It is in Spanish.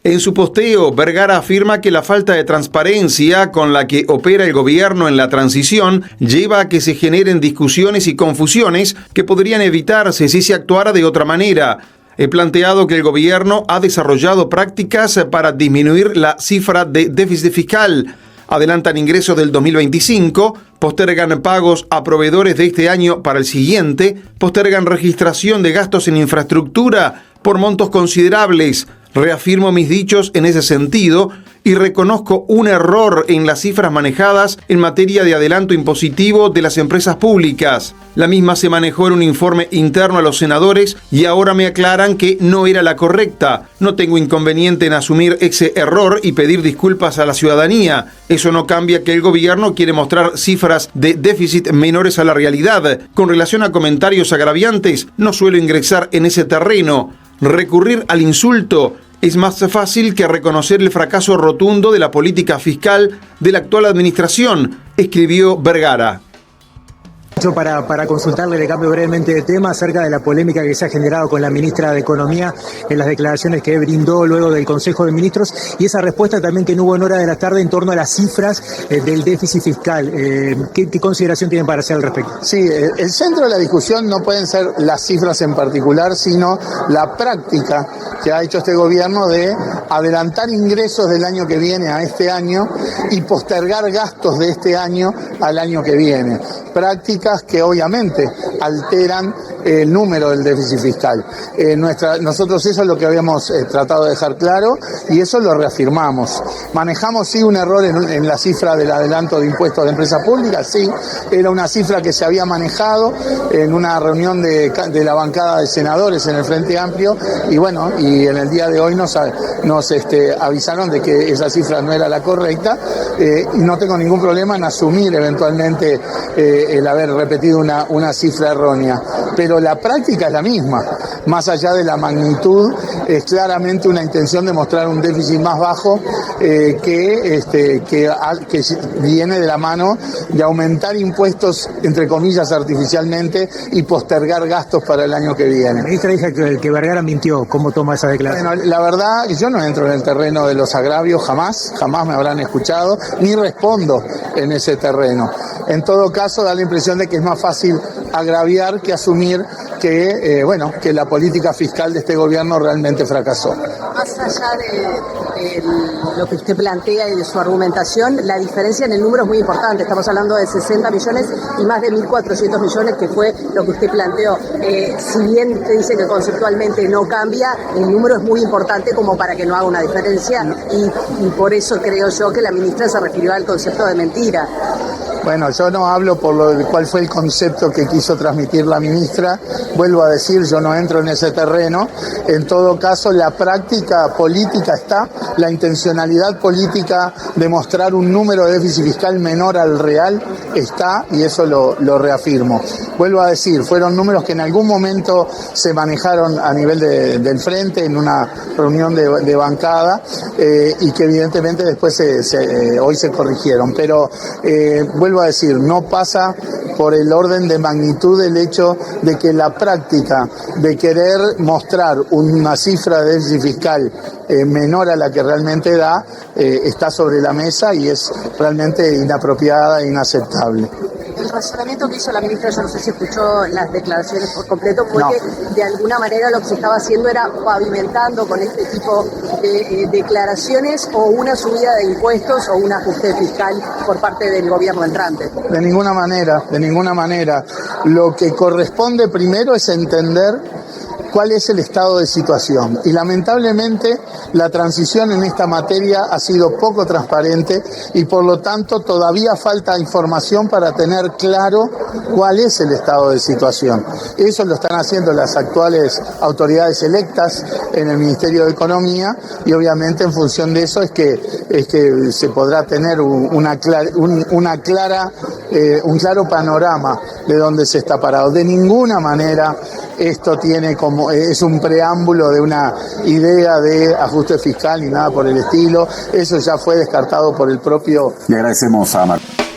En su posteo, Vergara afirma que la falta de transparencia con la que opera el gobierno en la transición lleva a que se generen discusiones y confusiones que podrían evitarse si se actuara de otra manera. He planteado que el gobierno ha desarrollado prácticas para disminuir la cifra de déficit fiscal. Adelantan ingresos del 2025, postergan pagos a proveedores de este año para el siguiente, postergan registración de gastos en infraestructura por montos considerables. Reafirmo mis dichos en ese sentido y reconozco un error en las cifras manejadas en materia de adelanto impositivo de las empresas públicas. La misma se manejó en un informe interno a los senadores y ahora me aclaran que no era la correcta. No tengo inconveniente en asumir ese error y pedir disculpas a la ciudadanía. Eso no cambia que el gobierno quiere mostrar cifras de déficit menores a la realidad. Con relación a comentarios agraviantes, no suelo ingresar en ese terreno. Recurrir al insulto es más fácil que reconocer el fracaso rotundo de la política fiscal de la actual administración, escribió Vergara. Para consultarle, le cambio brevemente de tema acerca de la polémica que se ha generado con la ministra de Economía en las declaraciones que brindó luego del Consejo de Ministros y esa respuesta también que no hubo en hora de la tarde en torno a las cifras del déficit fiscal. ¿Qué consideración tienen para hacer al respecto? Sí, el centro de la discusión no pueden ser las cifras en particular, sino la práctica que ha hecho este gobierno de adelantar ingresos del año que viene a este año y postergar gastos de este año al año que viene. Prácticas que obviamente alteran el número del déficit fiscal. Nosotros eso es lo que habíamos tratado de dejar claro y eso lo reafirmamos. Manejamos sí un error en la cifra del adelanto de impuestos de empresas públicas, sí, era una cifra que se había manejado en una reunión de la bancada de senadores en el Frente Amplio y bueno, y en el día de hoy nos avisaron de que esa cifra no era la correcta y no tengo ningún problema en asumir eventualmente el haber repetido una cifra errónea, pero la práctica es la misma, más allá de la magnitud, es claramente una intención de mostrar un déficit más bajo que viene de la mano de aumentar impuestos, entre comillas, artificialmente y postergar gastos para el año que viene. La ministra dice que Vergara mintió. ¿Cómo toma esa declaración? Bueno, la verdad, yo no entro en el terreno de los agravios, jamás me habrán escuchado, ni respondo en ese terreno. En todo caso, da la impresión de que es más fácil agraviar que asumir que la política fiscal de este gobierno realmente fracasó. Más allá de lo que usted plantea y de su argumentación, la diferencia en el número es muy importante. Estamos hablando de 60 millones y más de 1.400 millones, que fue lo que usted planteó. Si bien usted dice que conceptualmente no cambia, el número es muy importante como para que no haga una diferencia y por eso creo yo que la ministra se refirió al concepto de mentira. Bueno, yo no hablo por cuál fue el concepto que quiso transmitir la ministra. Vuelvo a decir, yo no entro en ese terreno. En todo caso, la práctica política está, la intencionalidad política de mostrar un número de déficit fiscal menor al real está, y eso lo reafirmo. Vuelvo a decir, fueron números que en algún momento se manejaron a nivel del frente en una reunión de bancada y que evidentemente después hoy se corrigieron. Pero vuelvo a decir, no pasa por el orden de magnitud el hecho de que la práctica de querer mostrar una cifra de déficit fiscal menor a la que realmente da está sobre la mesa y es realmente inapropiada e inaceptable. El razonamiento que hizo la ministra, yo no sé si escuchó las declaraciones por completo, fue que de alguna manera lo que se estaba haciendo era pavimentando con este tipo de declaraciones o una subida de impuestos o un ajuste fiscal por parte del gobierno entrante. De ninguna manera. Lo que corresponde primero es entender cuál es el estado de situación. Y lamentablemente la transición en esta materia ha sido poco transparente y por lo tanto todavía falta información para tener claro cuál es el estado de situación. Eso lo están haciendo las actuales autoridades electas en el Ministerio de Economía y obviamente en función de eso es que se podrá tener un claro panorama de dónde se está parado. De ninguna manera esto es un preámbulo de una idea de ajuste fiscal ni nada por el estilo. Eso ya fue descartado por el propio. Le agradecemos a Martín.